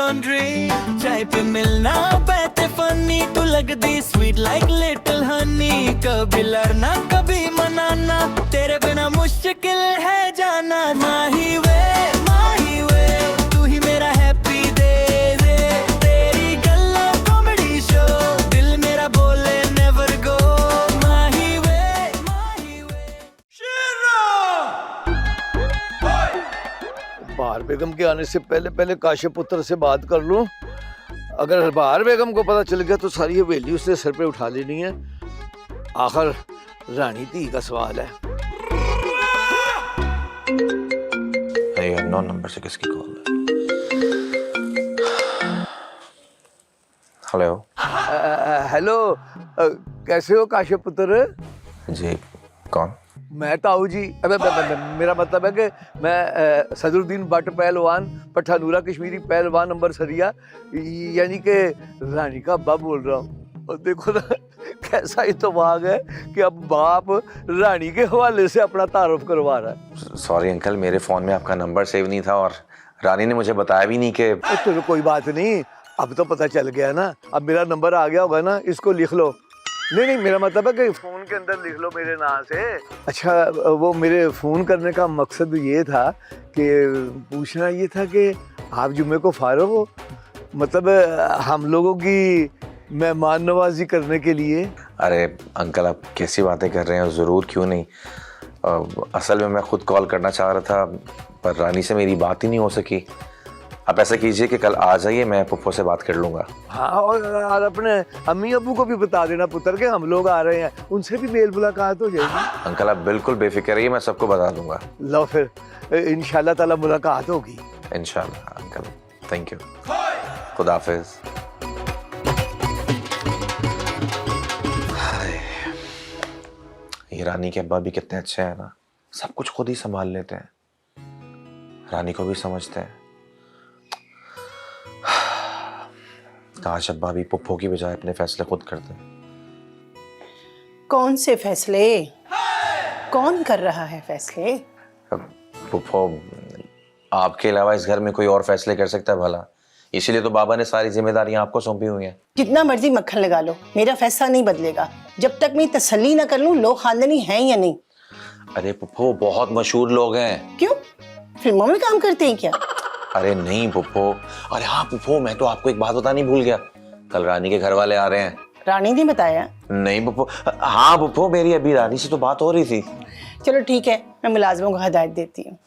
Laundry चाय पे मिलना बैठे फनी तू लगदी स्वीट लाइक लिटिल हनी कभी लड़ना कभी मनाना तेरे बिना मुश्किल है जाना माही वे तू ही मेरा हैप्पी डे तेरी गल्ला कॉमेडी शो दिल मेरा बोले नेवर गो माही वे बहार बेगम के आने से पहले पहले काशिफ पुत्र से बात कर लूं। अगर बहार बेगम को पता चल गया तो सारी हवेली उसने सर पे उठा लेनी है। आखिर रानी धी का सवाल है। अननोन नंबर से किसकी कॉल है? हेलो। हेलो, कैसे हो काशिफ पुत्र? जी कौन? मैं ताऊ जी। मेरा मतलब है कि मैं सदरुद्दीन भट्ट पहलवान पठानूरा कश्मीरी पहलवान नंबर सरिया यानी कि रानी का अब्बा बोल रहा हूँ। और देखो ना कैसा इत्तेफाक है कि अब बाप रानी के हवाले से अपना तारुफ करवा रहा है। सॉरी अंकल, मेरे फ़ोन में आपका नंबर सेव नहीं था और रानी ने मुझे बताया भी नहीं कि। चलो कोई बात नहीं, अब तो पता चल गया ना। अब मेरा नंबर आ गया होगा ना, इसको लिख लो। नहीं, मेरा मतलब है कि फ़ोन के अंदर लिख लो मेरे नाम से। अच्छा, वो मेरे फ़ोन करने का मकसद ये था कि पूछना ये था कि आप जुम्मे को फारिग हो, मतलब हम लोगों की मेहमान नवाजी करने के लिए। अरे अंकल, आप कैसी बातें कर रहे हैं? ज़रूर, क्यों नहीं। असल में मैं खुद कॉल करना चाह रहा था पर रानी से मेरी बात ही नहीं हो सकी। आप ऐसा कीजिए कि कल आ जाइए, मैं पुप्पो से बात कर लूँगा। हाँ, और अपने अम्मी अब्बू को भी बता देना पुत्र के हम लोग आ रहे हैं, उनसे भी मेल मुलाकात हो जाएगी। अंकल आप बिल्कुल बेफिक्र रहिए, मैं सबको बता दूंगा। लो फिर इंशाल्लाह ताला मुलाकात होगी। इंशाल्लाह अंकल, थैंक यू, खुदा हाफिज। ये रानी के अब्बा भी कितने अच्छे हैं ना, सब कुछ खुद ही संभाल लेते हैं, रानी को भी समझते हैं। काश अब्बा भी पुप्पो की बजाय अपने फैसले खुद करते हैं। कौन से फैसले? कौन कर रहा है फैसले? पुप्पो, आपके अलावा इस घर में कोई और फैसले कर सकता है भला? इसीलिए तो बाबा ने सारी जिम्मेदारियां आपको सौंपी हुई हैं। जितना मर्जी मक्खन लगा लो, मेरा फैसला नहीं बदलेगा जब तक मैं तसल्ली ना कर लूं लोग खानदानी हैं या नहीं। अरे पुप्पो, बहुत मशहूर लोग हैं। क्यों, फिल्मों में काम करते हैं क्या? अरे नहीं पुप्पो। अरे हाँ पुप्पो, मैं तो आपको एक बात बतानी भूल गया, कल रानी के घर वाले आ रहे हैं। रानी ने बताया? नहीं पुप्पो। हाँ पुप्पो, मेरी अभी रानी से तो बात हो रही थी। चलो ठीक है, मैं मुलाजमों को हिदायत देती हूँ।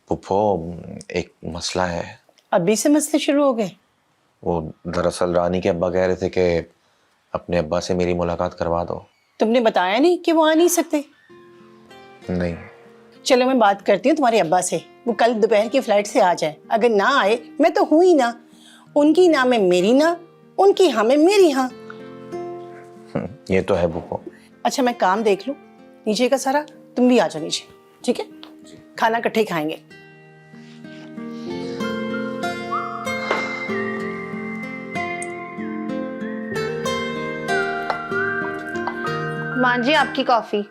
पुप्पो, एक मसला है। अभी से मसले शुरू हो गए? वो दरअसल रानी के अब्बा कह रहे थे कि अपने अब्बा से मेरी मुलाकात करवा दो। तुमने बताया नहीं कि वो आ नहीं सकते? नहीं। चलो मैं बात करती हूँ तुम्हारे अब्बा से, वो कल दोपहर की फ्लाइट से आ जाए। अगर ना आए, मैं तो हूं ही ना, उनकी ना में मेरी ना, उनकी हाँ में मेरी हाँ। ये तो है पुप्पो। अच्छा मैं काम देख लूं नीचे का सारा, तुम भी आ जाओ नीचे, ठीक है? खाना इकट्ठे खाएंगे। मां जी आपकी कॉफी।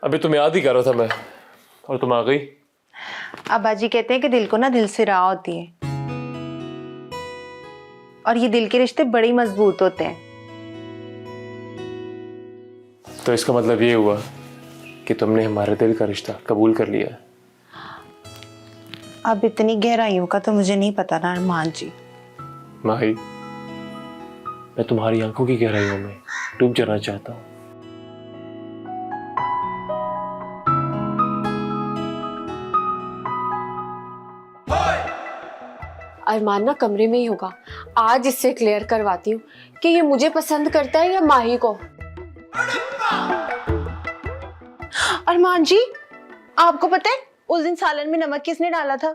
अभी तुम याद ही कर रहा था मैं, और तुम आ गई। अब्बा जी कहते हैं कि दिल को ना दिल से राह होती है, और ये दिल के रिश्ते बड़े मजबूत होते हैं। तो इसका मतलब ये हुआ कि तुमने हमारे दिल का रिश्ता कबूल कर लिया। अब इतनी गहराइयों का तो मुझे नहीं पता ना अरमान जी। माही, मैं तुम्हारी आंखों की गहराइयों में डूब जाना चाहता हूँ। अरमान ना कमरे में ही होगा, आज इससे क्लियर करवाती हूँ कि ये मुझे पसंद करता है या माही को। अरमान जी, आपको पता है उस दिन सालन में नमक किसने डाला था?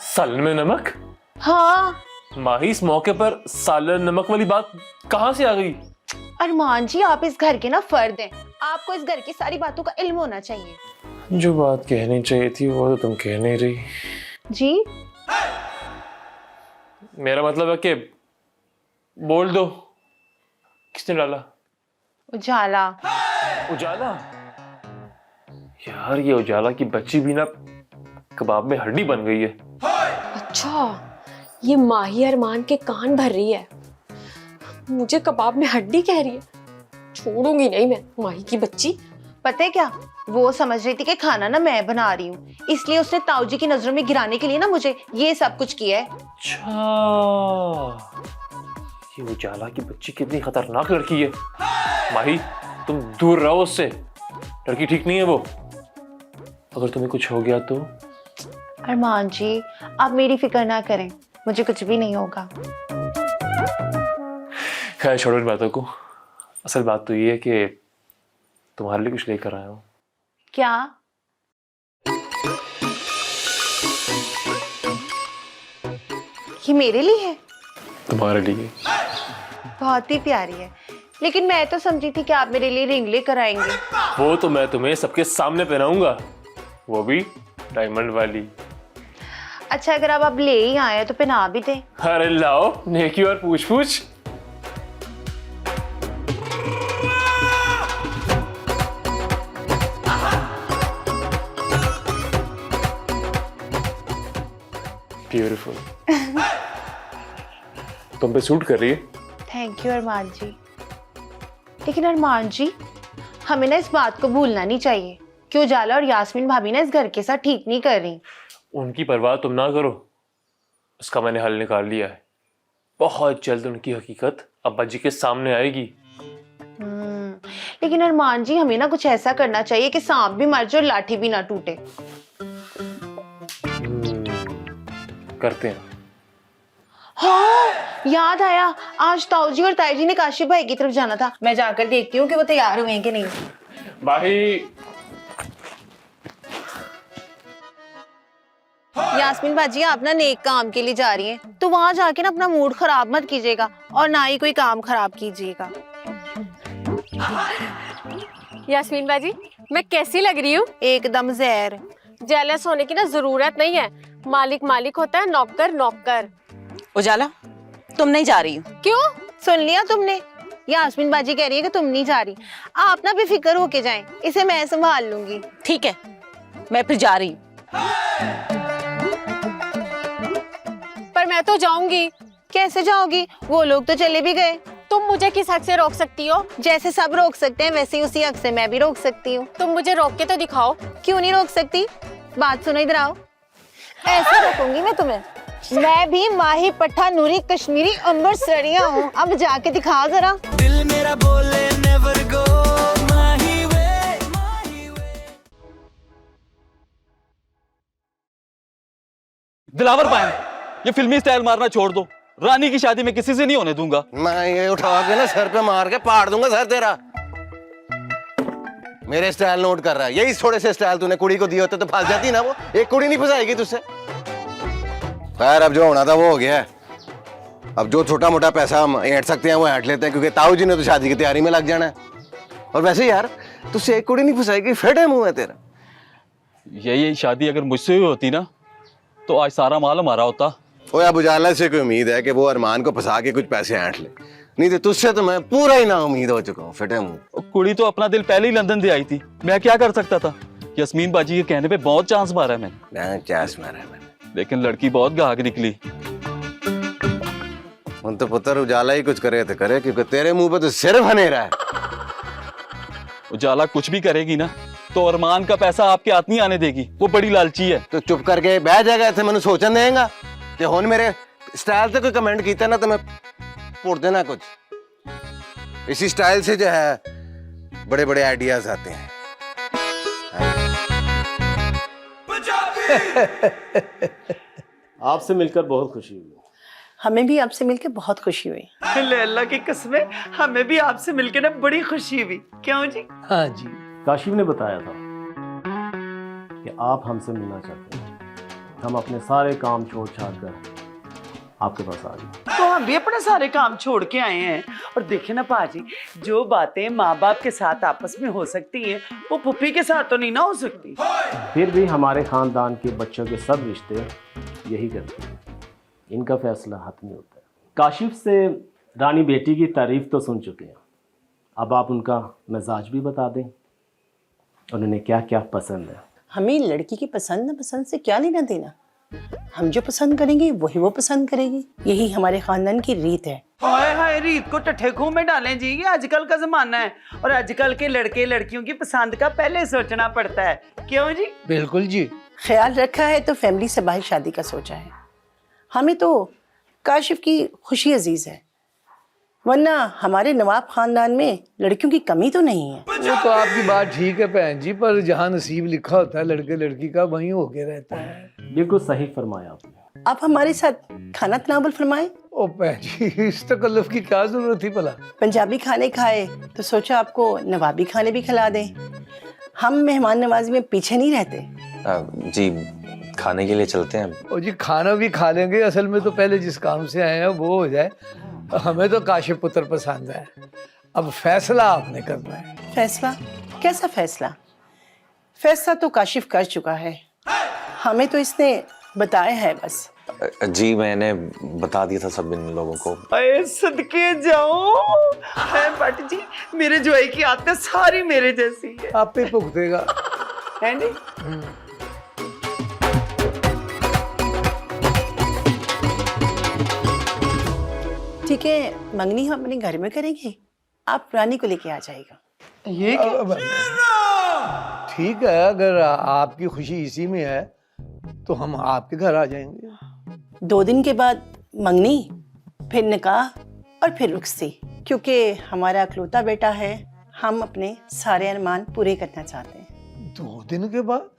सालन में नमक? हाँ। माही, इस मौके पर सालन नमक वाली बात कहाँ से आ गई? अरमान जी, आप इस घर के ना फर्द हैं, आपको इस घर की सारी बातों का इल्म होना चाहिए। जो बात कहनी चाहिए थी वो तो तुम कह नहीं रही। जी मेरा मतलब है कि बोल दो, किसने डाला? उजाला। उजाला? यार ये उजाला की बच्ची भी ना कबाब में हड्डी बन गई है। अच्छा, ये माही अरमान के कान भर रही है, मुझे कबाब में हड्डी कह रही है। छोड़ूंगी नहीं मैं माही की बच्ची। पता है क्या, वो समझ रही थी कि खाना ना मैं बना रही हूँ, इसलिए उसने ताऊ जी की नजरों में गिराने के लिए ना मुझे ये सब कुछ किया है। अच्छा, ये उजाला की बच्ची कितनी खतरनाक लड़की है। माही, तुम दूर रहो उससे, लड़की ठीक नहीं है वो। अगर तुम्हें कुछ हो गया तो? अरमान जी, आप मेरी फिक्र ना करें, मुझे कुछ भी नहीं होगा। खैर छोड़ो इन बातों को। असल बात तो ये है कि तुम्हारे लिए कुछ लेकर आया हूँ। क्या? ये मेरे लिए है? तुम्हारे लिए। बहुत ही प्यारी है, लेकिन मैं तो समझी थी कि आप मेरे लिए रिंग लेकर आएंगे। वो तो मैं तुम्हें सबके सामने पहनाऊंगा, वो भी डायमंड वाली। अच्छा, अगर अब आप ले ही आए तो पहना भी दें। अरे लाओ, नेकी और पूछ पूछ। ब्यूटीफुल। तुम पे सूट कर रही है। थैंक यू अरमान जी। लेकिन अरमान जी, हमें ना इस बात को भूलना नहीं चाहिए कि उजाला और यास्मीन भाभी ना इस घर के साथ ठीक नहीं कर रही। उनकी परवाह तुम ना करो, उसका मैंने हल निकाल लिया है। बहुत जल्द उनकी हकीकत अब्बा जी के सामने आएगी। लेकिन अरमान जी, हमें ना कुछ ऐसा करना चाहिए कि सांप भी मर जाए और लाठी भी ना टूटे। करते हैं। हाँ, याद आया, आज ताऊ जी और ताई जी ने काशिफ भाई की तरफ जाना था। मैं जाकर देखती हूँ कि वो तैयार हुए हैं कि नहीं। भाई, यास्मीन बाजी, आप ना नेक काम के लिए जा रही हैं, तो वहां जाके ना अपना मूड खराब मत कीजिएगा और ना ही कोई काम खराब कीजिएगा। यास्मीन बाजी, मैं कैसी लग रही हूँ? एकदम जहर। जेलस होने की ना जरूरत नहीं है, मालिक मालिक होता है, नौकर नौकर। उजाला, तुम नहीं जा रही हो? क्यों? सुन लिया तुमने? यास्मीन बाजी कह रही है कि तुम नहीं जा रही। आप ना बेफिक्र होके जाएं, इसे मैं संभाल लूंगी। ठीक है, मैं फिर जा रही हूँ। पर मैं तो जाऊंगी। कैसे जाओगी? वो लोग तो चले भी गए। तुम मुझे किस हक से रोक सकती हो? जैसे सब रोक सकते हैं, वैसे ही उसी हक से मैं भी रोक सकती हूँ। तुम मुझे रोक के तो दिखाओ। क्यों नहीं रोक सकती? बात सुनो, इधर आओ। ऐसे रोकूंगी मैं तुम्हें। मैं भी माही पट्टा नूरी कश्मीरी अमृतसरिया हूँ। अब जाके दिखाओ जरा। दिल मेरा बोले नेवर गो माही वे, माही वे। दिलावर पाए, ये फिल्मी स्टाइल मारना छोड़ दो। रानी की शादी में किसी से नहीं होने दूंगा। मैं ये उठा के ना सर पे मार के पाड़ दूंगा सर तेरा। मेरे स्टाइल नोट कर रहा है, यही थोड़े से स्टाइल तूने कुड़ी को दिए होते तो फंस जाती ना, वो एक कुड़ी नहीं फंसाएगी तुझसे। खैर, अब जो होना था वो हो गया है। अब जो छोटा मोटा पैसा हम ऐंठ सकते हैं वो ऐंठ लेते हैं, क्योंकि ताऊ जी ने तो शादी की तैयारी में लग जाना है। और वैसे यार, तुझसे एक कुड़ी नहीं फंसाएगी, फेटे मुंह है तेरा। यही शादी अगर मुझसे हुई होती ना, तो आज सारा माल हमारा होता। ओए, अब उजाला से कोई उम्मीद है कि वो अरमान को फंसा के कुछ पैसे ऐंठ ले? नहीं तो तुझसे तो मैं पूरा ही ना उम्मीद हो चुका हूँ, फेटे मुंह। कुड़ी तो अपना दिल पहले ही लंदन दे आई थी, मैं क्या कर सकता था? यास्मीन बाजी के कहने पे बहुत चांस मारा मैंने। चांस मारा है मैंने, लेकिन लड़की बहुत गाहक निकली। उन तो पुत्र उजाला ही कुछ करे तो करे, क्योंकि तेरे मुंह पे तो सिर्फ हनेरा है। उजाला कुछ भी करेगी ना, तो अरमान का पैसा आपके हाथ नहीं आने देगी, वो बड़ी लालची है। तो चुप करके बह जाएगा, इतने मैंने सोचन देगा कि हुन मेरे स्टाइल से कोई कमेंट किया ना तो मैं पोड़ देना कुछ। इसी स्टाइल से जो है बड़े बड़े आइडियाज आते हैं। आपसे मिलकर बहुत खुशी हुई। हमें भी आपसे मिलकर बहुत खुशी हुई। अल्लाह की कसम, हमें भी आपसे मिलकर ना बड़ी खुशी हुई। क्यों जी? हाँ जी। काशिफ ने बताया था कि आप हमसे मिलना चाहते हैं। हम अपने सारे काम छोड़ छाड़ कर आपके पास आ गए। तो हम भी अपने सारे काम छोड़ के आए हैं। और देखे ना पाजी, जो बातें माँ बाप के साथ आपस में हो सकती हैं, वो पुप्पी के साथ तो नहीं ना हो सकती। फिर भी हमारे खानदान के बच्चों के सब रिश्ते यही करते हैं, इनका फैसला हाथ में होता है। काशिफ से रानी बेटी की तारीफ तो सुन चुके हैं, अब आप उनका मिजाज भी बता दें, उन्होंने क्या क्या पसंद है। हमें लड़की की पसंद न पसंद से क्या लेना देना। हम जो पसंद करेंगे वही वो पसंद करेगी। यही हमारे खानदान की रीत है। हाय हाय, रीत को टट्ठे खूह में डालें जी, ये आजकल का जमाना है और आजकल के लड़के लड़कियों की पसंद का पहले सोचना पड़ता है। क्यों जी? बिल्कुल जी। ख्याल रखा है तो फैमिली से बाहर शादी का सोचा है। हमें तो काशिफ की खुशी अजीज है, वरना हमारे नवाब खानदान में लड़कियों की कमी तो नहीं है। वो तो आपकी बात ठीक है बहन जी, पर जहाँ नसीब लिखा होता है लड़के लड़की का वहीं होके रहता है। बिल्कुल सही फरमाया आपने। आप हमारे साथ खाना तनावुल फरमाए। ओ बहन जी, इस तकल्लुफ की क्या जरूरत थी भला? पंजाबी खाने खाए तो सोचा आपको नवाबी खाने भी खिला दें। हम मेहमान नवाजी में पीछे नहीं रहते। जी खाने के लिए चलते हैं। ओ जी खाना भी खा लेंगे, असल में तो पहले जिस काम से आए हैं वो हो जाए। हमें तो काशिफ पुत्र पसंद है, अब फैसला आपने करना है। फैसला? कैसा फैसला? फैसला तो काशिफ कर चुका है, हमें तो इसने बताया है बस। जी मैंने बता दिया था सब इन लोगों को। अरे सदके जाओ भट्ट जी, मेरे जोई की आदत सारी मेरे जैसी है। आप पे भुगतेगा है नहीं? ठीक है, मंगनी हम अपने घर में करेंगे, आप रानी को लेके आ जाएगा। ये क्या? ठीक है, अगर आपकी खुशी इसी में है तो हम आपके घर आ जाएंगे। 2 दिन के बाद मंगनी, फिर निकाह और फिर रुखसी, क्योंकि हमारा अकलौता बेटा है, हम अपने सारे अरमान पूरे करना चाहते हैं। 2 दिन के बाद?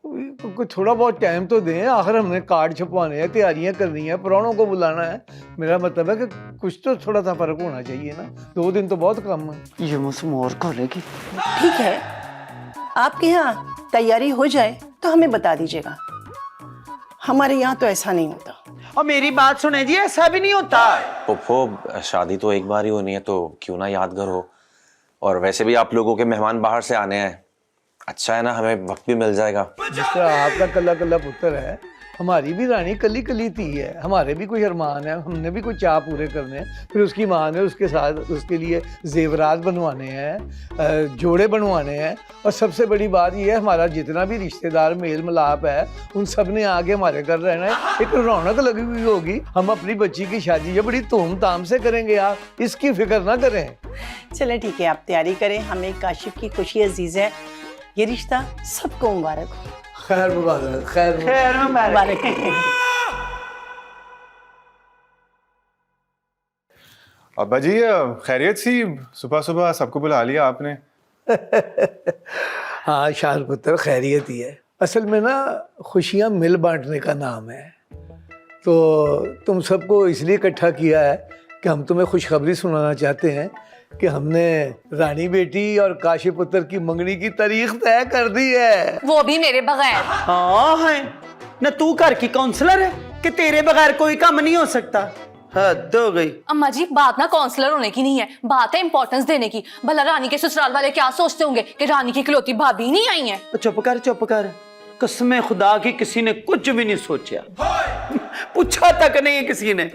कोई थोड़ा बहुत टाइम तो दें, आखिर हमने कार्ड छपवाने हैं, तैयारियां करनी है, पुरानों को बुलाना है। मेरा मतलब है कि कुछ तो थोड़ा सा फर्क होना चाहिए ना। 2 दिन तो बहुत कम है। ये मुझसे मोर खोलेगी। ठीक है, आपके यहाँ तैयारी हो जाए तो हमें बता दीजिएगा। हमारे यहाँ तो ऐसा नहीं होता। और मेरी बात सुने जी, ऐसा भी नहीं होता। फुफ्फो शादी तो एक बार ही होनी है, तो क्यों ना यादगार हो। और वैसे भी आप लोगों के मेहमान बाहर से आने हैं, अच्छा है ना, हमें वक्त भी मिल जाएगा। जिस तरह आपका कल्ला कल्ला पुत्र है, हमारी भी रानी कली कली थी है। हमारे भी कोई अरमान है, हमने भी कोई चाह पूरे करने हैं। फिर उसकी माँ ने उसके साथ उसके लिए जेवरात बनवाने हैं, जोड़े बनवाने हैं। और सबसे बड़ी बात यह है, हमारा जितना भी रिश्तेदार मेल मिलाप है उन सब ने आके हमारे घर रहना है। एक रौनक लगी हुई होगी। हम अपनी बच्ची की शादी ये बड़ी धूमधाम से करेंगे, आप इसकी फिक्र ना करें। चलें ठीक है, आप तैयारी करें। हमें काशिफ की खुशी अजीज है, ये रिश्ता सबको मुबारक हो। खैर मुबारक, खैर खैर मुबारक। अब्बा जी खैरियत सी, सुबह सुबह सबको बुला लिया आपने। हाँ शान पुत्र, खैरियत ही है। असल में ना खुशियाँ मिल बांटने का नाम है, तो तुम सबको इसलिए इकट्ठा किया है कि हम तुम्हें खुशखबरी सुनाना चाहते हैं कि हमने रानी बेटी और काशी पुत्र की मंगनी की तारीख तय कर दी है। वो भी मेरे बगैर। हाँ है ना, तू घर की काउंसलर है कि तेरे बगैर कोई काम नहीं हो सकता। हद हो गई। अम्मा जी, बात ना काउंसलर होने की नहीं है, बात है इंपॉर्टेंस देने की। भला रानी के ससुराल वाले क्या सोचते होंगे कि रानी की इकलौती भाभी नहीं आई है। चुप कर, चुप कर। कसम खुदा की किसी ने कुछ भी नहीं सोचा, पूछा तक नहीं है किसी ने।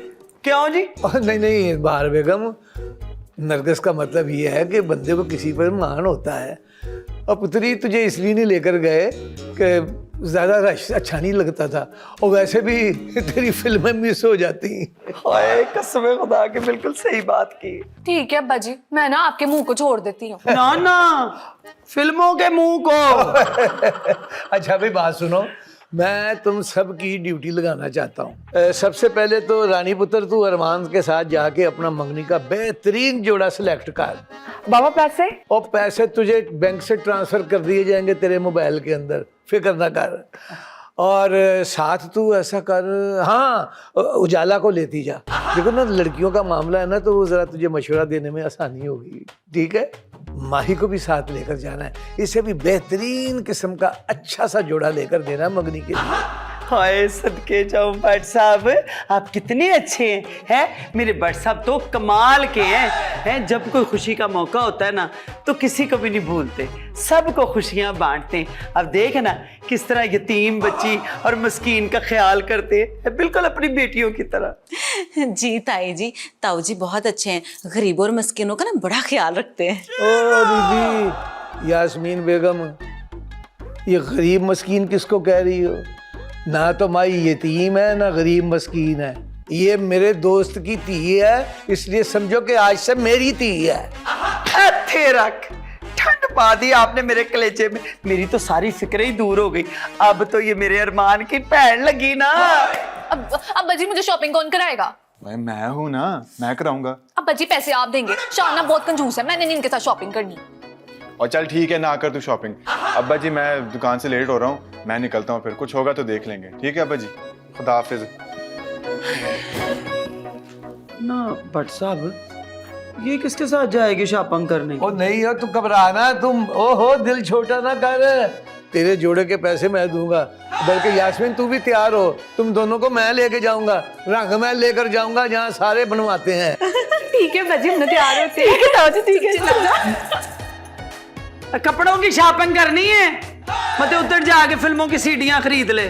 क्यों जी? नहीं नहीं बाहर बेगम, नरगिस का मतलब ये है कि बंदे को किसी पर मान होता है। और पुत्री तुझे इसलिए नहीं लेकर गए कि ज़्यादा रश अच्छा नहीं लगता था, और वैसे भी तेरी फिल्में मिस हो जाती। हाय कसम खुदा की, बिल्कुल सही बात की। ठीक है अब्बा जी, मैं ना आपके मुंह को छोड़ देती हूँ। ना ना, फिल्मों के मुंह को। अच्छा भाई बात सुनो, मैं तुम सब की ड्यूटी लगाना चाहता हूँ। सबसे पहले तो रानी पुत्र तू अरमान के साथ जाके अपना मंगनी का बेहतरीन जोड़ा सिलेक्ट कर। बाबा पैसे? और पैसे तुझे बैंक से ट्रांसफर कर दिए जाएंगे तेरे मोबाइल के अंदर, फिक्र ना कर। और साथ तू ऐसा कर, हाँ उजाला को लेती जा। देखो ना लड़कियों का मामला है ना, तो वो ज़रा तुझे मशवरा देने में आसानी होगी। ठीक है, माही को भी साथ लेकर जाना है, इसे भी बेहतरीन किस्म का अच्छा सा जोड़ा लेकर देना मंगनी के लिए। हाय सदके जाऊं भट्ट साहब, आप कितने अच्छे हैं। मेरे भट्ट साहब तो कमाल के हैं। जब कोई खुशी का मौका होता है ना, तो किसी को भी नहीं भूलते, सबको खुशियां बांटते हैं। अब देख ना किस तरह यतीम बच्ची और मस्कीन का ख्याल करते हैं, बिल्कुल अपनी बेटियों की तरह। जी ताई जी, ताऊ जी बहुत अच्छे हैं, गरीबों और मस्किनों का ना बड़ा ख्याल रखते हैं। ओ बीबी यास्मीन बेगम, ये गरीब मस्कीन किसको कह रही हो? ना तो माई यतीम है ना गरीब मस्कीन है, ये मेरे दोस्त की धी है, इसलिए समझो कि आज से मेरी धी है। हथे रख, ठंड पा दी आपने मेरे कलेजे में, मेरी तो सारी फिक्र ही दूर हो गई। अब तो ये मेरे अरमान की भैन लगी ना। अब बजी मुझे शॉपिंग कौन कराएगा? भाई मैं हूं ना, मैं कराऊंगा। अब बजी पैसे आप देंगे, शाना बहुत कंजूस है, मैंने नहीं इनके साथ शॉपिंग करनी। और चल ठीक है, ना कर तू शॉपिंग। अब्बा जी मैं दुकान से लेट हो रहा हूँ, मैं निकलता हूँ, फिर कुछ होगा तो देख लेंगे। ठीक है अब्बा जी, खुदा हाफिज। ना भट्ट साहब, ये किसके साथ जाएगी शॉपिंग करने? ओ नहीं हो, तू घबराना तुम, ओहो दिल छोटा ना कर, तेरे जोड़े के पैसे मैं दूंगा। बल्कि यास्मीन तू भी तैयार हो, तुम दोनों को मैं लेके जाऊंगा, रंग मैं लेकर जाऊंगा जहाँ सारे बनवाते हैं। ठीक है बजी, हम तैयार होते हैं। ठीक है, कपड़ों की शॉपिंग करनी है, मतलब उधर जाके फिल्मों की सीडियां खरीद ले।